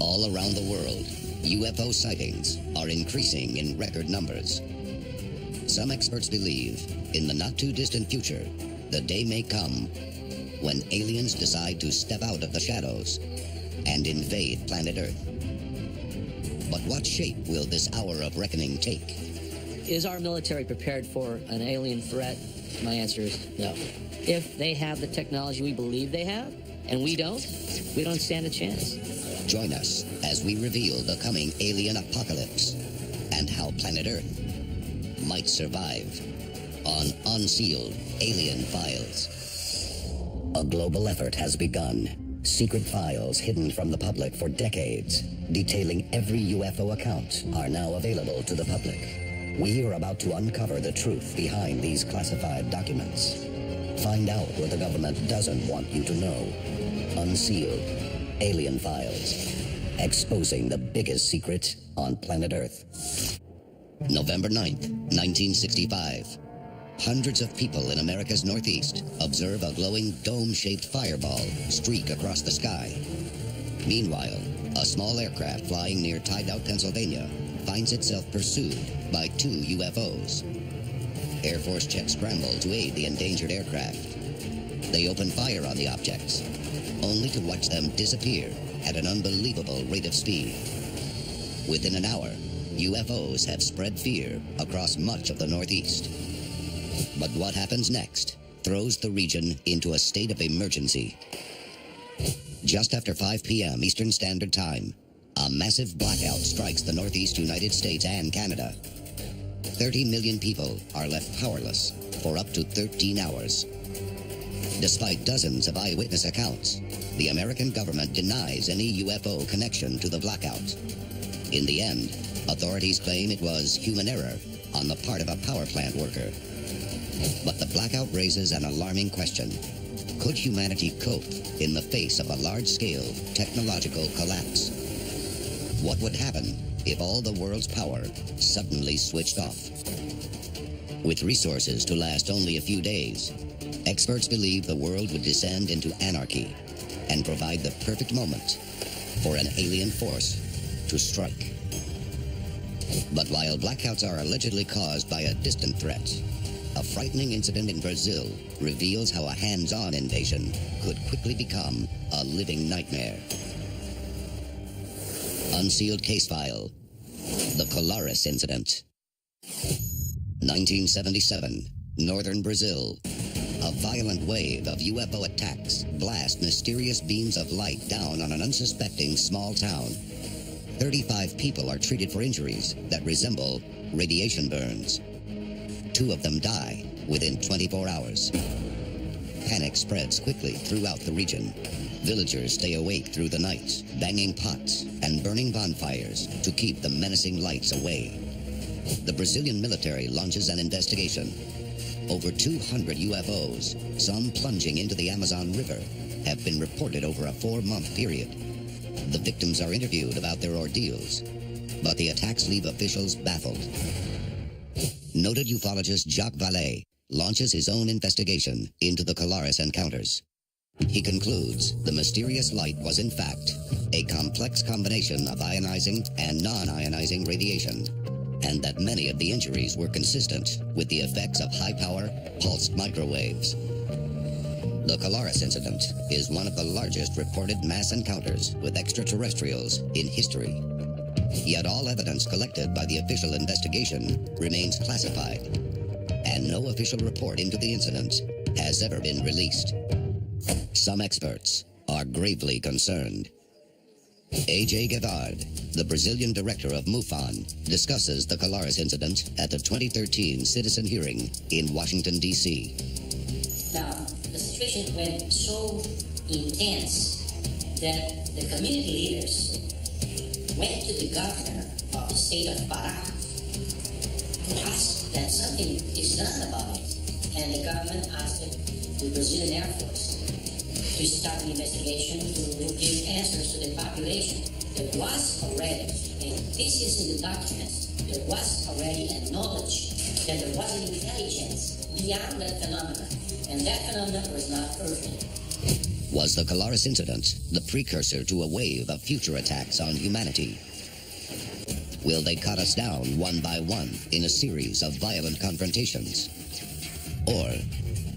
All around the world, UFO sightings are increasing in record numbers. Some experts believe in the not-too-distant future, the day may come when aliens decide to step out of the shadows and invade planet Earth. But what shape will this hour of reckoning take? Is our military prepared for an alien threat? My answer is no. If they have the technology we believe they have, and we don't stand a chance. Join us as we reveal the coming alien apocalypse and how planet Earth might survive on Unsealed Alien Files. A global effort has begun. Secret files hidden from the public for decades, detailing every UFO account, are now available to the public. We are about to uncover the truth behind these classified documents. Find out what the government doesn't want you to know. Unsealed Alien Files. Exposing the biggest secret on planet Earth. November 9th, 1965. Hundreds of people in America's Northeast observe a glowing dome-shaped fireball streak across the sky. Meanwhile, a small aircraft flying near Tideout, Pennsylvania, finds itself pursued by 2 UFOs. Air Force jets scramble to aid the endangered aircraft. They open fire on the objects, only to watch them disappear at an unbelievable rate of speed. Within an hour, UFOs have spread fear across much of the Northeast. But what happens next throws the region into a state of emergency. Just after 5 p.m. Eastern Standard Time, a massive blackout strikes the Northeast United States and Canada. 30 million people are left powerless for up to 13 hours. Despite dozens of eyewitness accounts, the American government denies any UFO connection to the blackout. In the end, authorities claim it was human error on the part of a power plant worker. But the blackout raises an alarming question. Could humanity cope in the face of a large-scale technological collapse? What would happen if all the world's power suddenly switched off? With resources to last only a few days, experts believe the world would descend into anarchy and provide the perfect moment for an alien force to strike. But while blackouts are allegedly caused by a distant threat, a frightening incident in Brazil reveals how a hands-on invasion could quickly become a living nightmare. Unsealed Case File. The Colares Incident. 1977, northern Brazil. A violent wave of UFO attacks blast mysterious beams of light down on an unsuspecting small town. 35 people are treated for injuries that resemble radiation burns. 2 of them die within 24 hours. Panic spreads quickly throughout the region. Villagers stay awake through the night, banging pots and burning bonfires to keep the menacing lights away. The Brazilian military launches an investigation. Over 200 UFOs, some plunging into the Amazon River, have been reported over a 4-month period. The victims are interviewed about their ordeals, but the attacks leave officials baffled. Noted ufologist Jacques Vallée launches his own investigation into the Colares encounters. He concludes the mysterious light was in fact a complex combination of ionizing and non-ionizing radiation, and that many of the injuries were consistent with the effects of high-power pulsed microwaves. The Colares incident is one of the largest reported mass encounters with extraterrestrials in history. Yet all evidence collected by the official investigation remains classified, and no official report into the incident has ever been released. Some experts are gravely concerned. A.J. Guevard, the Brazilian director of MUFON, discusses the Colares incident at the 2013 citizen hearing in Washington, D.C. Now, the situation went so intense that the community leaders went to the governor of the state of Pará to ask that something is done about it. And the government asked the Brazilian Air Force to start an investigation to give answers to the population. There was already, and this is in the documents, there was already a knowledge that there was an intelligence beyond that phenomenon, and that phenomenon was not earthly. Was the Colaris incident the precursor to a wave of future attacks on humanity? Will they cut us down one by one in a series of violent confrontations? Or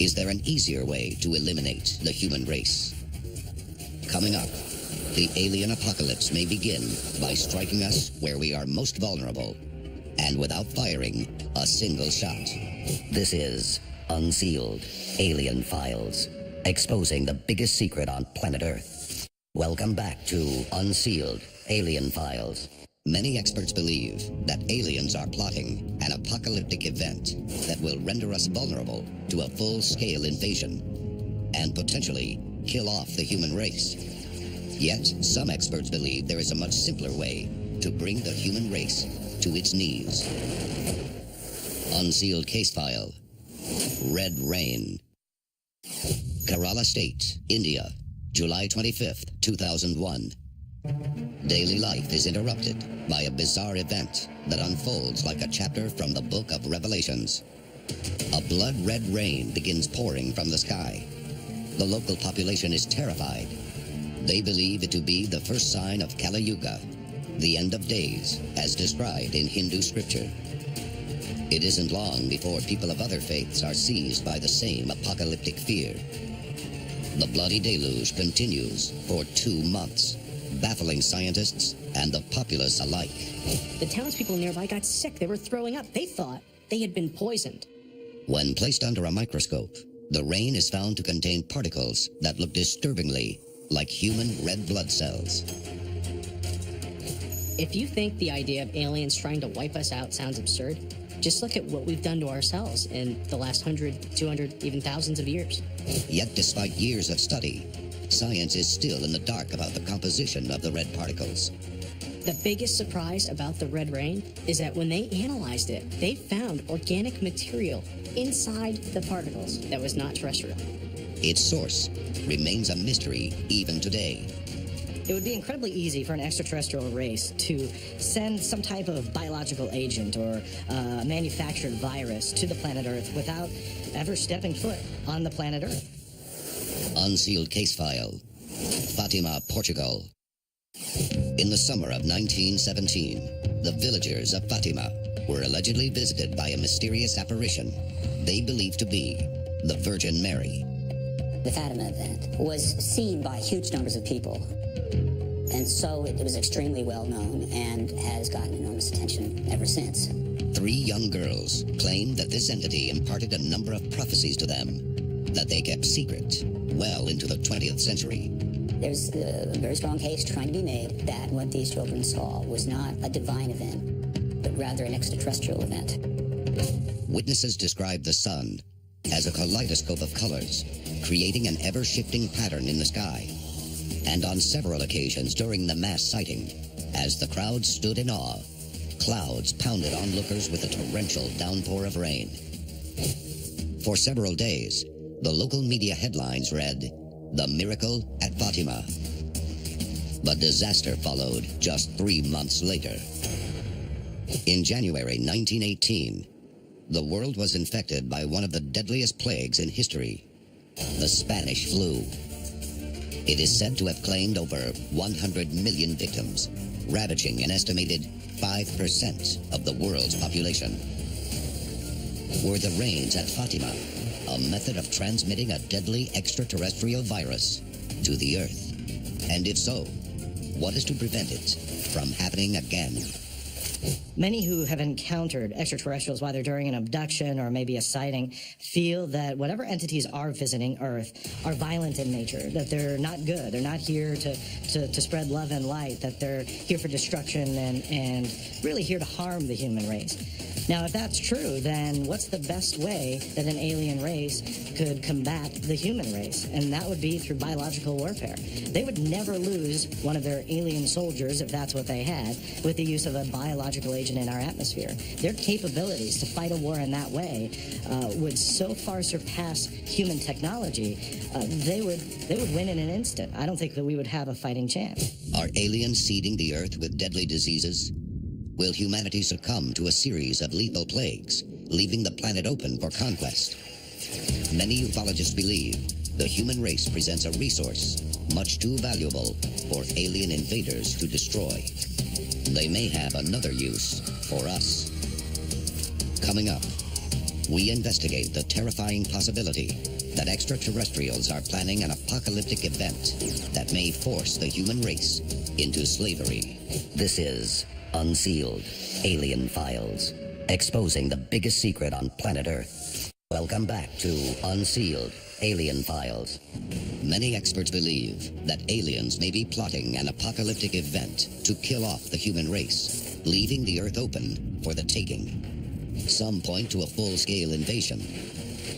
is there an easier way to eliminate the human race? Coming up, the alien apocalypse may begin by striking us where we are most vulnerable and without firing a single shot. This is Unsealed Alien Files, exposing the biggest secret on planet Earth. Welcome back to Unsealed Alien Files. Many experts believe that aliens are plotting an apocalyptic event that will render us vulnerable to a full-scale invasion and potentially kill off the human race. Yet, some experts believe there is a much simpler way to bring the human race to its knees. Unsealed case file. Red Rain. Kerala State, India, July 25th, 2001. Daily life is interrupted by a bizarre event that unfolds like a chapter from the book of Revelations. A blood-red rain begins pouring from the sky. The local population is terrified. They believe it to be the first sign of Kali Yuga, the end of days, as described in Hindu scripture. It isn't long before people of other faiths are seized by the same apocalyptic fear. The bloody deluge continues for 2 months, baffling scientists and the populace alike. The townspeople nearby got sick. They were throwing up. They thought they had been poisoned. When placed under a microscope, the rain is found to contain particles that look disturbingly like human red blood cells. If you think the idea of aliens trying to wipe us out sounds absurd, just look at what we've done to ourselves in the last 100, 200, even thousands of years. Yet despite years of study, science is still in the dark about the composition of the red particles. The biggest surprise about the red rain is that when they analyzed it, they found organic material inside the particles that was not terrestrial. Its source remains a mystery even today. It would be incredibly easy for an extraterrestrial race to send some type of biological agent or manufactured virus to the planet Earth without ever stepping foot on the planet Earth. Unsealed case file. Fatima, Portugal. In the summer of 1917, the villagers of Fatima were allegedly visited by a mysterious apparition they believed to be the Virgin Mary. The Fatima event was seen by huge numbers of people, and so it was extremely well known and has gotten enormous attention ever since. 3 young girls claimed that this entity imparted a number of prophecies to them that they kept secret well into the 20th century. There's a very strong case trying to be made that what these children saw was not a divine event, but rather an extraterrestrial event. Witnesses described the sun as a kaleidoscope of colors, creating an ever-shifting pattern in the sky. And on several occasions during the mass sighting, as the crowd stood in awe, clouds pounded onlookers with a torrential downpour of rain. For several days, the local media headlines read, "The Miracle at Fatima." But disaster followed just 3 months later. In January 1918, the world was infected by one of the deadliest plagues in history, the Spanish flu. It is said to have claimed over 100 million victims, ravaging an estimated 5% of the world's population. Were the rains at Fatima a method of transmitting a deadly extraterrestrial virus to the Earth? And if so, what is to prevent it from happening again? Many who have encountered extraterrestrials, whether during an abduction or maybe a sighting, feel that whatever entities are visiting Earth are violent in nature, that they're not good, they're not here to spread love and light, that they're here for destruction and really here to harm the human race. Now, if that's true, then what's the best way that an alien race could combat the human race? And that would be through biological warfare. They would never lose one of their alien soldiers, if that's what they had, with the use of a biological agent in our atmosphere. Their capabilities to fight a war in that way would so far surpass human technology, they would win in an instant. I don't think that we would have a fighting chance. Are aliens seeding the Earth with deadly diseases? Will humanity succumb to a series of lethal plagues, leaving the planet open for conquest? Many ufologists believe the human race presents a resource much too valuable for alien invaders to destroy. They may have another use for us. Coming up, we investigate the terrifying possibility that extraterrestrials are planning an apocalyptic event that may force the human race into slavery. This is Unsealed, Alien Files, exposing the biggest secret on planet Earth. Welcome back to Unsealed, Alien Files. Many experts believe that aliens may be plotting an apocalyptic event to kill off the human race, leaving the Earth open for the taking. Some point to a full-scale invasion,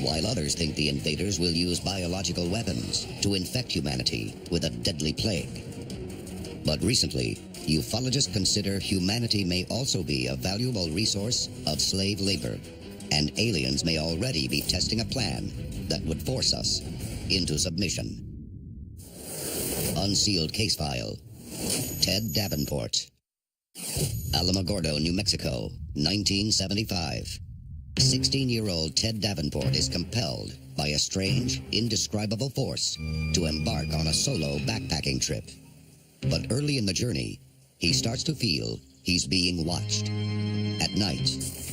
while others think the invaders will use biological weapons to infect humanity with a deadly plague. But recently, ufologists consider humanity may also be a valuable resource of slave labor, and aliens may already be testing a plan that would force us into submission. Unsealed Case File. Ted Davenport. Alamogordo, New Mexico, 1975. 16-year-old Ted Davenport is compelled by a strange, indescribable force to embark on a solo backpacking trip. But early in the journey, he starts to feel he's being watched. At night,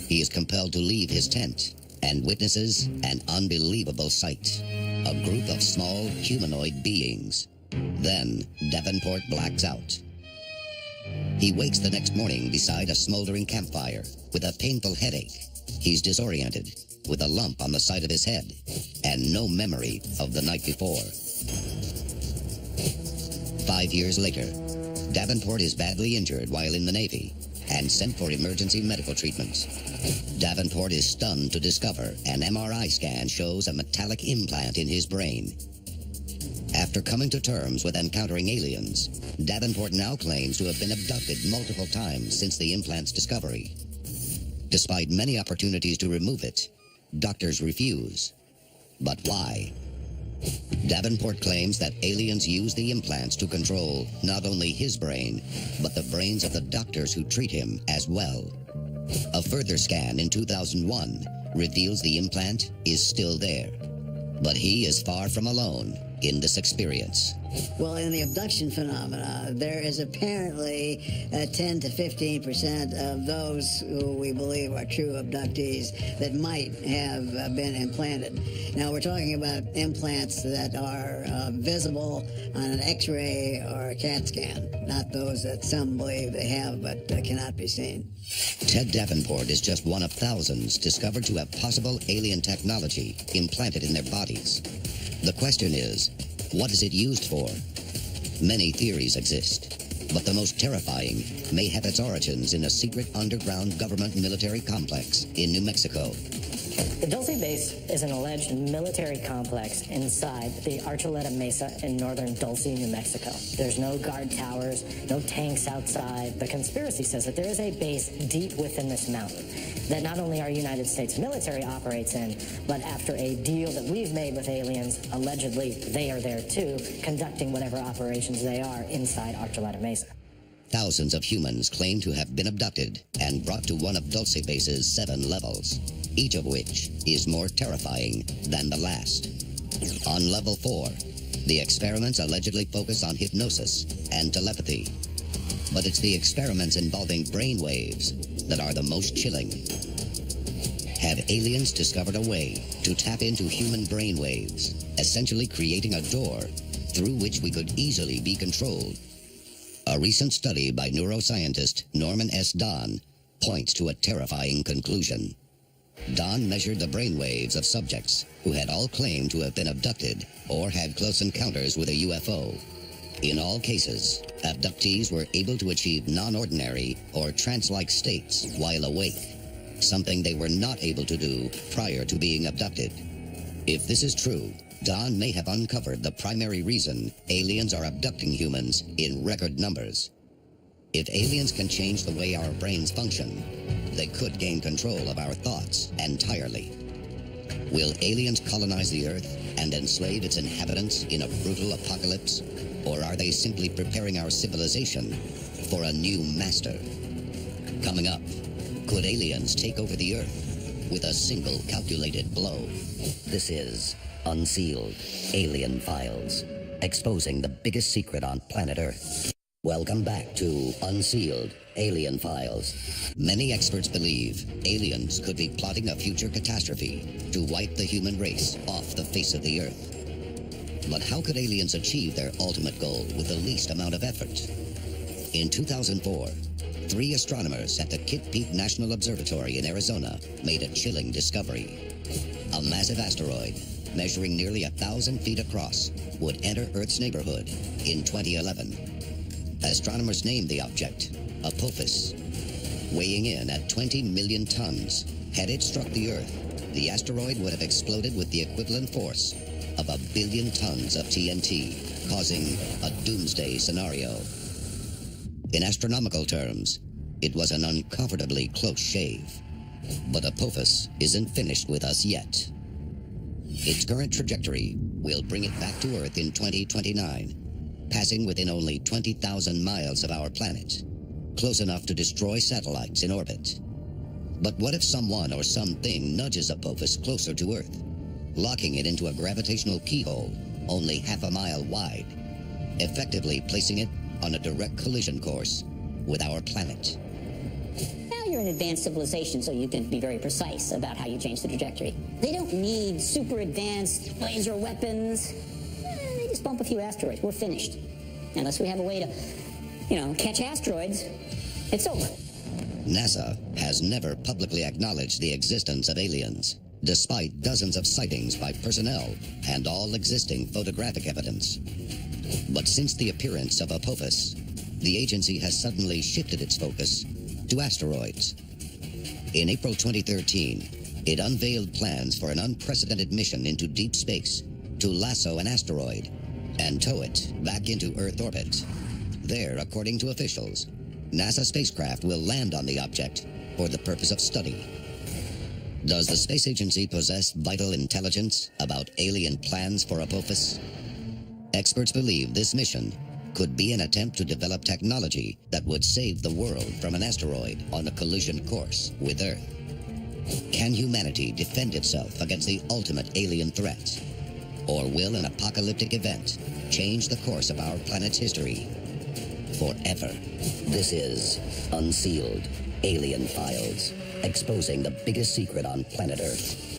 he is compelled to leave his tent and witnesses an unbelievable sight. A group of small humanoid beings. Then Davenport blacks out. He wakes the next morning beside a smoldering campfire with a painful headache. He's disoriented, with a lump on the side of his head, and no memory of the night before. 5 years later, Davenport is badly injured while in the Navy and sent for emergency medical treatment. Davenport is stunned to discover an MRI scan shows a metallic implant in his brain. After coming to terms with encountering aliens, Davenport now claims to have been abducted multiple times since the implant's discovery. Despite many opportunities to remove it, doctors refuse. But why? Davenport claims that aliens use the implants to control not only his brain, but the brains of the doctors who treat him as well. A further scan in 2001 reveals the implant is still there. But he is far from alone in this experience. Well, in the abduction phenomena, there is apparently 10 to 15% of those who we believe are true abductees that might have been implanted. Now, we're talking about implants that are visible on an X-ray or a CAT scan, not those that some believe they have but cannot be seen. Ted Davenport is just one of thousands discovered to have possible alien technology implanted in their bodies. The question is, what is it used for? Many theories exist, but the most terrifying may have its origins in a secret underground government military complex in New Mexico. The Dulce Base is an alleged military complex inside the Archuleta Mesa in northern Dulce, New Mexico. There's no guard towers, no tanks outside. The conspiracy says that there is a base deep within this mountain that not only our United States military operates in, but after a deal that we've made with aliens, allegedly they are there too, conducting whatever operations they are inside Archuleta Mesa. Thousands of humans claim to have been abducted and brought to one of Dulce Base's 7 levels, each of which is more terrifying than the last. On level 4, the experiments allegedly focus on hypnosis and telepathy. But it's the experiments involving brain waves that are the most chilling. Have aliens discovered a way to tap into human brain waves, essentially creating a door through which we could easily be controlled? A recent study by neuroscientist Norman S. Don points to a terrifying conclusion. Don measured the brainwaves of subjects who had all claimed to have been abducted or had close encounters with a UFO. In all cases, abductees were able to achieve non-ordinary or trance-like states while awake, something they were not able to do prior to being abducted. If this is true, Don may have uncovered the primary reason aliens are abducting humans in record numbers. If aliens can change the way our brains function, they could gain control of our thoughts entirely. Will aliens colonize the Earth and enslave its inhabitants in a brutal apocalypse? Or are they simply preparing our civilization for a new master? Coming up, could aliens take over the Earth with a single calculated blow? This is Unsealed, Alien Files, exposing the biggest secret on planet Earth. Welcome back to Unsealed, Alien Files. Many experts believe aliens could be plotting a future catastrophe to wipe the human race off the face of the Earth. But how could aliens achieve their ultimate goal with the least amount of effort? In 2004, 3 astronomers at the Kitt Peak National Observatory in Arizona made a chilling discovery. A massive asteroid, measuring nearly 1,000 feet across, would enter Earth's neighborhood in 2011. Astronomers named the object Apophis. Weighing in at 20 million tons, had it struck the Earth, the asteroid would have exploded with the equivalent force of 1 billion tons of TNT, causing a doomsday scenario. In astronomical terms, it was an uncomfortably close shave. But Apophis isn't finished with us yet. Its current trajectory will bring it back to Earth in 2029, passing within only 20,000 miles of our planet, close enough to destroy satellites in orbit. But what if someone or something nudges Apophis closer to Earth, locking it into a gravitational keyhole only half a mile wide, effectively placing it on a direct collision course with our planet? Now you're an advanced civilization, so you can be very precise about how you change the trajectory. They don't need super advanced laser weapons. They just bump a few asteroids. We're finished. Unless we have a way to, catch asteroids, it's over. NASA has never publicly acknowledged the existence of aliens, despite dozens of sightings by personnel and all existing photographic evidence. But since the appearance of Apophis, the agency has suddenly shifted its focus to asteroids. In April 2013, it unveiled plans for an unprecedented mission into deep space to lasso an asteroid and tow it back into Earth orbit. There, according to officials, NASA spacecraft will land on the object for the purpose of study. Does the space agency possess vital intelligence about alien plans for Apophis? Experts believe this mission could be an attempt to develop technology that would save the world from an asteroid on a collision course with Earth. Can humanity defend itself against the ultimate alien threat? Or will an apocalyptic event change the course of our planet's history forever? This is Unsealed, Alien Files, exposing the biggest secret on planet Earth.